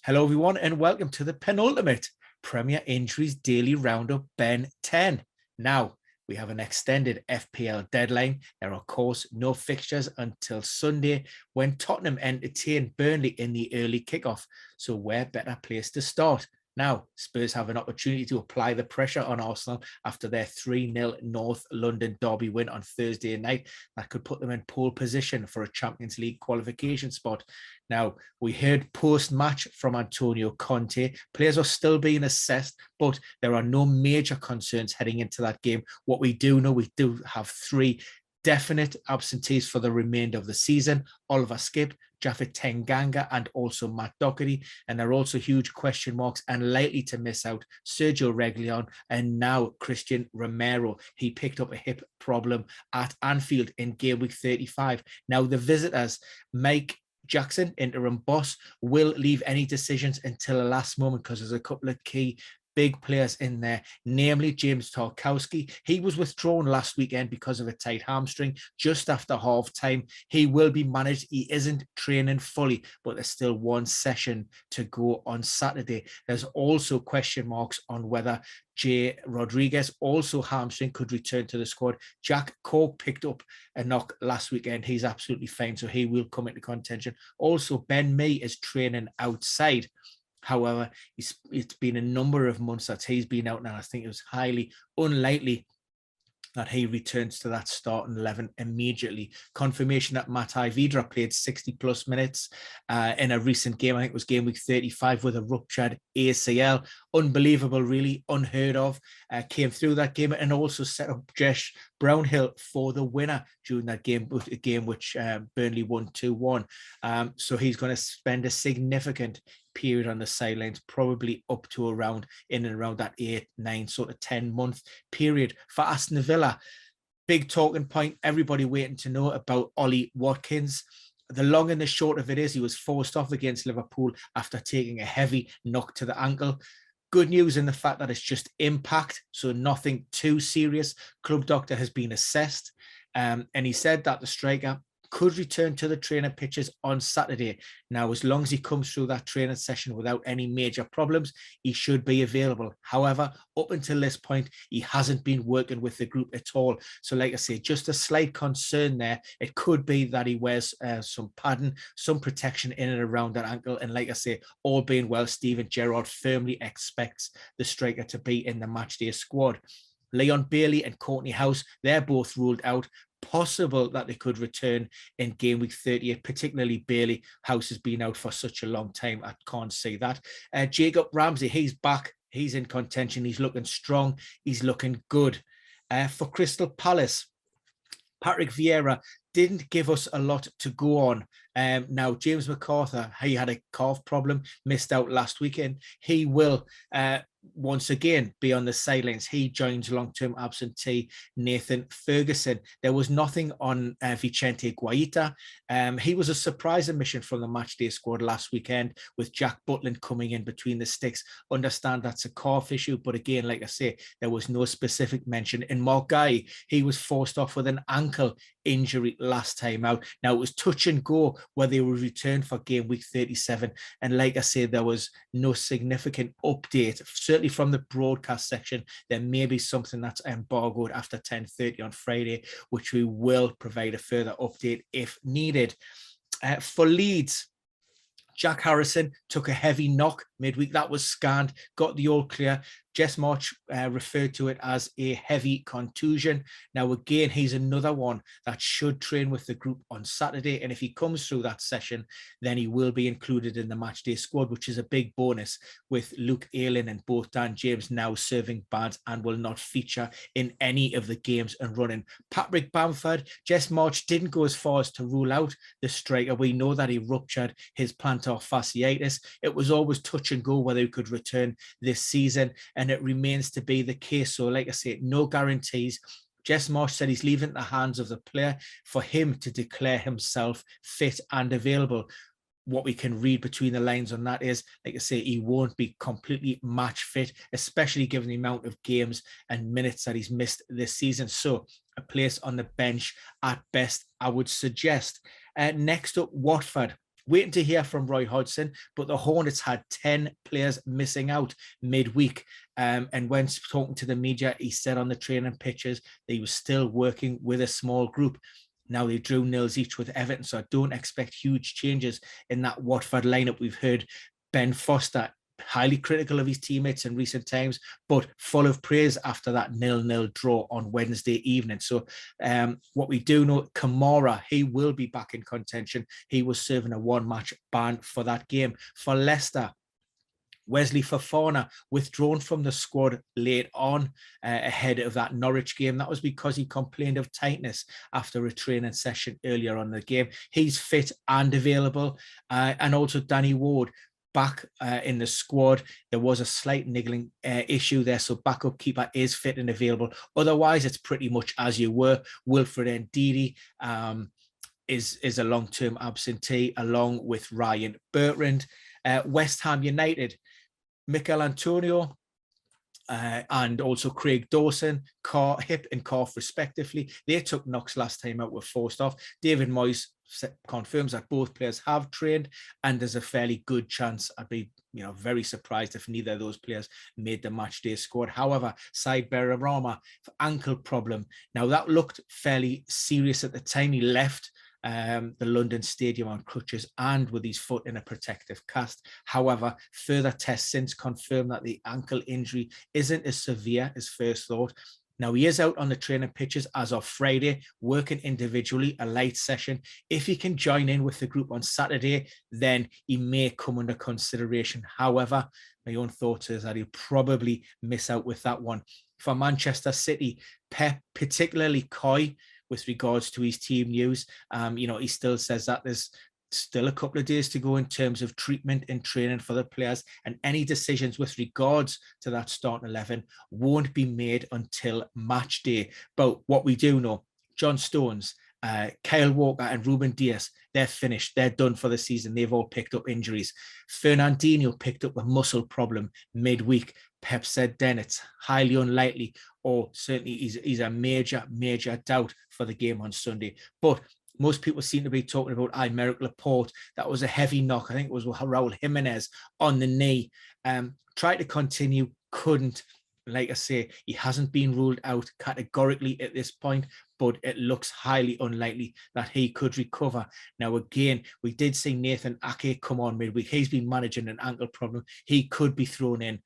Hello, everyone, and welcome to the penultimate Premier Injuries Daily Roundup, Ben 10. Now, we have an extended FPL deadline. There are, of course, no fixtures until Sunday when Tottenham entertain Burnley in the early kickoff. So where better place to start? Now, Spurs have an opportunity to apply the pressure on Arsenal after their 3-0 North London derby win on Thursday night. That could put them in pole position for a Champions League qualification spot. Now, we heard post-match from Antonio Conte. Players are still being assessed, but there are no major concerns heading into that game. What we do know, we do have three definite absentees for the remainder of the season: Oliver Skip, Japhet Tenganga, and also Matt Doherty. And there are also huge question marks and likely to miss out Sergio Reguilon and now Christian Romero. He picked up a hip problem at Anfield in game week 35. Now, the visitors, Mike Jackson, interim boss, will leave any decisions until the last moment because there's a couple of key big players in there, namely James Tarkowski. He was withdrawn last weekend because of a tight hamstring just after half time. He will be managed. He isn't training fully, but there's still one session to go on Saturday. There's also question marks on whether Jay Rodriguez, also hamstring, could return to the squad. Jack Cork picked up a knock last weekend. He's absolutely fine, so he will come into contention. Also, Ben Mee is training outside. However, it's been a number of months that he's been out now. I think it was highly unlikely that he returns to that starting 11 immediately. Confirmation that Matai Vidra played 60 plus minutes in a recent game. I think it was game week 35 with a ruptured ACL. Unbelievable, really unheard of. Came through that game and also set up Jesh Brownhill for the winner during that game, a game which Burnley won 2-1. So he's going to spend a significant period on the sidelines, probably up to around that 8, 9, sort of 10-month period. For Aston Villa, big talking point, everybody waiting to know about Ollie Watkins. The long and the short of it is he was forced off against Liverpool after taking a heavy knock to the ankle. Good news in the fact that it's just impact, so nothing too serious. Club doctor has been assessed, and he said that the striker could return to the training pitches on Saturday. Now, as long as he comes through that training session without any major problems, he should be available. However, up until this point, he hasn't been working with the group at all. So like I say, just a slight concern there. It could be that he wears some padding, some protection in and around that ankle. And like I say, all being well, Steven Gerrard firmly expects the striker to be in the matchday squad. Leon Bailey and Courtney House, they're both ruled out. Possible that they could return in game week 38, particularly Bailey. House has been out for such a long time. I can't see that. Jacob Ramsey, he's back. He's in contention. He's looking strong. He's looking good. For Crystal Palace, Patrick Vieira didn't give us a lot to go on. Now, James McArthur, he had a calf problem, missed out last weekend. He will once again be on the sidelines. He joins long-term absentee Nathan Ferguson. There was nothing on Vicente Guaita. He was a surprise admission from the matchday squad last weekend with Jack Butland coming in between the sticks. Understand that's a calf issue, but again, like I say, there was no specific mention. In Mark Guy, he was forced off with an ankle injury last time out. Now, it was touch and go whether they would return for game week 37. And like I say, there was no significant update. Certainly from the broadcast section, there may be something that's embargoed after 10:30 on Friday, which we will provide a further update if needed. For Leeds, Jack Harrison took a heavy knock midweek. That was scanned, got the all clear. Jess March referred to it as a heavy contusion. Now, again, he's another one that should train with the group on Saturday. And if he comes through that session, then he will be included in the matchday squad, which is a big bonus with Luke Ayling and both Dan James now serving bans and will not feature in any of the games and running. Patrick Bamford, Jess March didn't go as far as to rule out the striker. We know that he ruptured his plantar fasciitis. It was always touch and go whether he could return this season, and it remains to be the case. So like I say, no guarantees. Jess Marsh said he's leaving it in the hands of the player for him to declare himself fit and available. What we can read between the lines on that is, like I say, he won't be completely match fit, especially given the amount of games and minutes that he's missed this season. So a place on the bench at best, I would suggest. Next up, Watford. Waiting to hear from Roy Hodgson, but the Hornets had 10 players missing out midweek. And when talking to the media, he said on the training pitches that he was still working with a small group. Now they drew nils each with Everton, so I don't expect huge changes in that Watford lineup. We've heard Ben Foster highly critical of his teammates in recent times, but full of praise after that 0-0 draw on Wednesday evening. So what we do know, Kamara, he will be back in contention. He was serving a one-match ban for that game. For Leicester, Wesley Fofana withdrawn from the squad late on ahead of that Norwich game. That was because he complained of tightness after a training session earlier on in the game. He's fit and available. And also Danny Ward back in the squad. There was a slight niggling issue there, so backup keeper is fit and available. Otherwise, it's pretty much as you were. Wilfred Ndidi is a long-term absentee, along with Ryan Bertrand. West Ham United, Mikel Antonio and also Craig Dawson, hip and calf respectively. They took knocks last time out, were forced off. David Moyes confirms that both players have trained, and there's a fairly good chance. I'd be very surprised if neither of those players made the match day squad. However, Said Berrahama, ankle problem. Now that looked fairly serious at the time he left the London Stadium on crutches and with his foot in a protective cast. However, further tests since confirmed that the ankle injury isn't as severe as first thought. Now, he is out on the training pitches as of Friday, working individually, a light session. If he can join in with the group on Saturday, then he may come under consideration. However, my own thought is that he'll probably miss out with that one. For Manchester City, Pep, particularly coy with regards to his team news. He still says that there's still a couple of days to go in terms of treatment and training for the players, and any decisions with regards to that starting 11 won't be made until match day. But what we do know, John Stones, Kyle Walker and Ruben Dias, they're finished. They're done for the season. They've all picked up injuries. Fernandinho picked up a muscle problem midweek. Pep said then it's highly unlikely, or certainly he's a major doubt for the game on Sunday. But most people seem to be talking about Aymeric Laporte. That was a heavy knock. I think it was Raul Jimenez on the knee. Tried to continue, couldn't. Like I say, he hasn't been ruled out categorically at this point, but it looks highly unlikely that he could recover. Now, again, we did see Nathan Ake come on midweek. He's been managing an ankle problem. He could be thrown in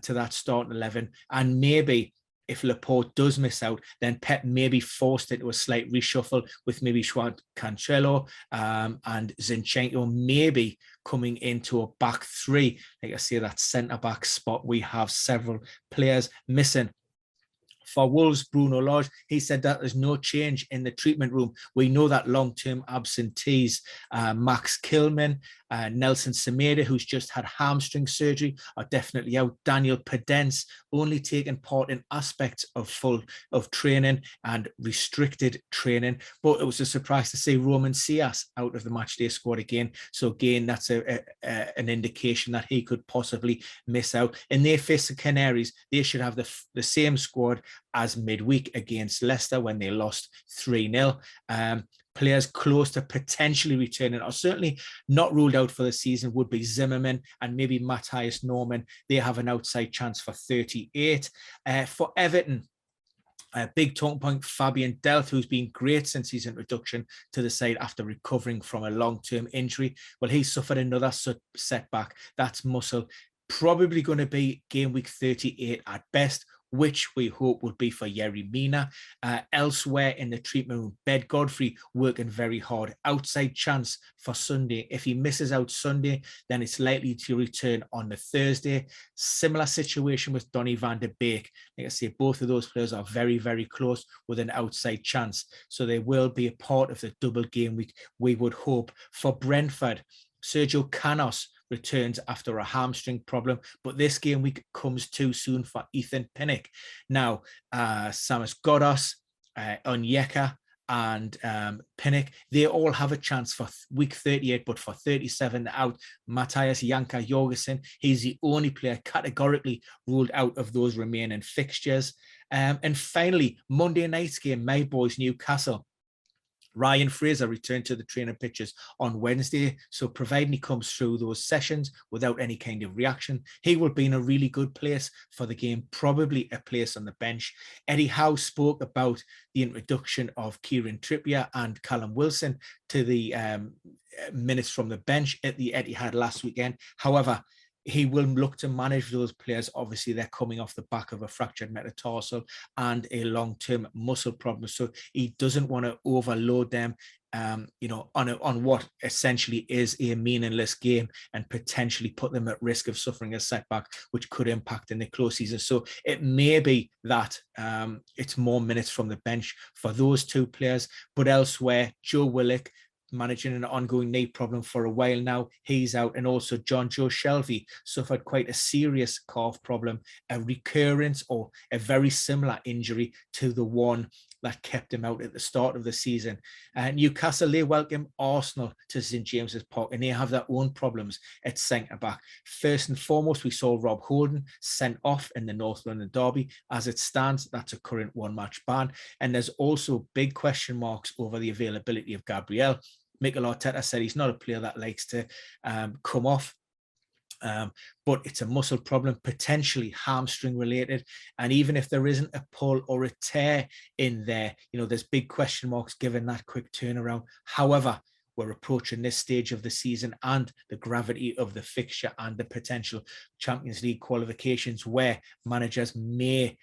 to that starting 11, and maybe if Laporte does miss out, then Pep may be forced into a slight reshuffle with maybe João Cancelo and Zinchenko maybe coming into a back three. Like I say, that centre-back spot, we have several players missing. For Wolves, Bruno Lage, he said that there's no change in the treatment room. We know that long-term absentees, Max Kilman, Nelson Semedo, who's just had hamstring surgery, are definitely out. Daniel Pedence only taking part in aspects of training and restricted training. But it was a surprise to see Roman Sias out of the matchday squad again. So again, that's an indication that he could possibly miss out. And they face the Canaries. They should have the same squad as midweek against Leicester when they lost 3-0. Players close to potentially returning, or certainly not ruled out for the season, would be Zimmerman and maybe Matthias Norman. They have an outside chance for 38. For Everton, big talking point, Fabian Delph, who's been great since his introduction to the side after recovering from a long-term injury. Well, he suffered another setback. That's muscle. Probably going to be game week 38 at best, which we hope would be for Yerry Mina. Elsewhere in the treatment room, Ben Godfrey working very hard. Outside chance for Sunday. If he misses out Sunday, then it's likely to return on the Thursday. Similar situation with Donny van der Beek. Like I say, both of those players are very, very close with an outside chance. So they will be a part of the double game week, we would hope. For Brentford, Sergio Canos returns after a hamstring problem, but this game week comes too soon for Ethan Pinnock. Now, Samus Godos, Onyeka, and Pinnock, they all have a chance for week 38, but for 37 out. Matthias Janka Jorgensen, he's the only player categorically ruled out of those remaining fixtures. And finally, Monday night's game, my boys Newcastle. Ryan Fraser returned to the training pitches on Wednesday, so providing he comes through those sessions without any kind of reaction, he will be in a really good place for the game, probably a place on the bench. Eddie Howe spoke about the introduction of Kieran Trippier and Callum Wilson to the minutes from the bench at the Etihad last weekend. However, he will look to manage those players. Obviously, they're coming off the back of a fractured metatarsal and a long-term muscle problem. So he doesn't want to overload them, on what essentially is a meaningless game and potentially put them at risk of suffering a setback, which could impact in the close season. So it may be that it's more minutes from the bench for those two players. But elsewhere, Joe Willock, managing an ongoing knee problem for a while now, he's out. And also John Joe Shelvey suffered quite a serious calf problem, a recurrence or a very similar injury to the one that kept him out at the start of the season. Newcastle, they welcome Arsenal to St James's Park, and they have their own problems at centre-back. First and foremost, we saw Rob Holding sent off in the North London derby. As it stands, that's a current one-match ban. And there's also big question marks over the availability of Gabriel. Mikel Arteta said he's not a player that likes to come off. But it's a muscle problem, potentially hamstring related. And even if there isn't a pull or a tear in there, there's big question marks given that quick turnaround. However, we're approaching this stage of the season and the gravity of the fixture and the potential Champions League qualifications where managers may,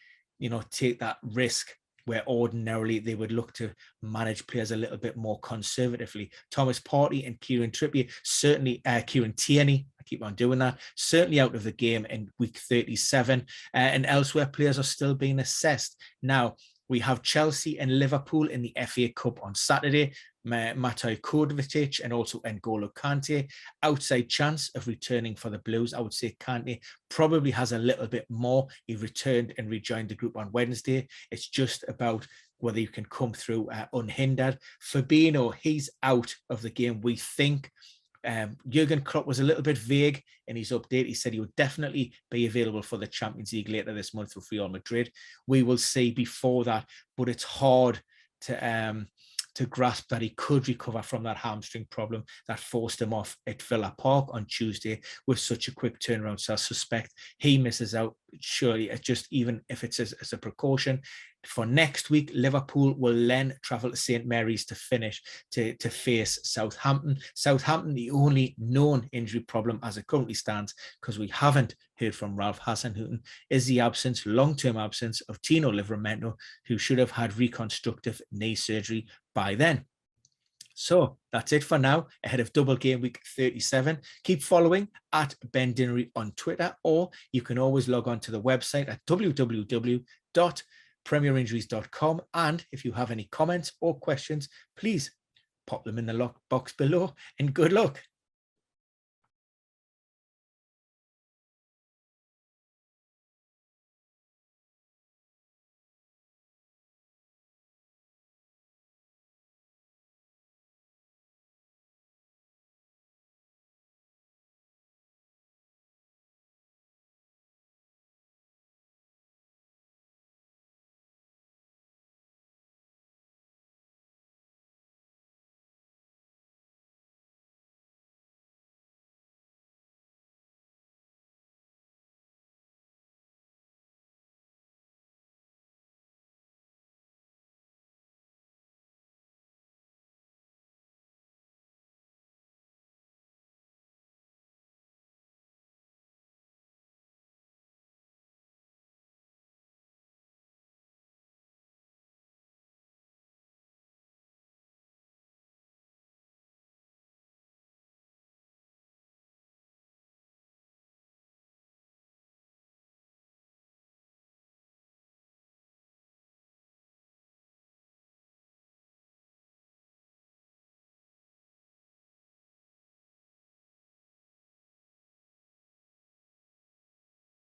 take that risk where ordinarily they would look to manage players a little bit more conservatively. Thomas Partey and Kieran Trippier, certainly Kieran Tierney, I keep on doing that, certainly out of the game in week 37. And elsewhere, players are still being assessed. Now, we have Chelsea and Liverpool in the FA Cup on Saturday. Matej Kovacic and also N'Golo Kante. Outside chance of returning for the Blues. I would say Kante probably has a little bit more. He returned and rejoined the group on Wednesday. It's just about whether you can come through unhindered. Fabinho, he's out of the game, we think. Jurgen Klopp was a little bit vague in his update. He said he would definitely be available for the Champions League later this month with Real Madrid. We will see before that, but it's hard to grasp that he could recover from that hamstring problem that forced him off at Villa Park on Tuesday with such a quick turnaround. So I suspect he misses out. Surely, just even if it's as a precaution. For next week, Liverpool will then travel to St Mary's to finish to face Southampton. Southampton, the only known injury problem as it currently stands, because we haven't heard from Ralph Hasenhüttl, is the long-term absence of Tino Livramento, who should have had reconstructive knee surgery by then. So that's it for now, ahead of double game week 37. Keep following at Ben Dinnery on Twitter, or you can always log on to the website at www.premierinjuries.com. And if you have any comments or questions, please pop them in the box below, and good luck.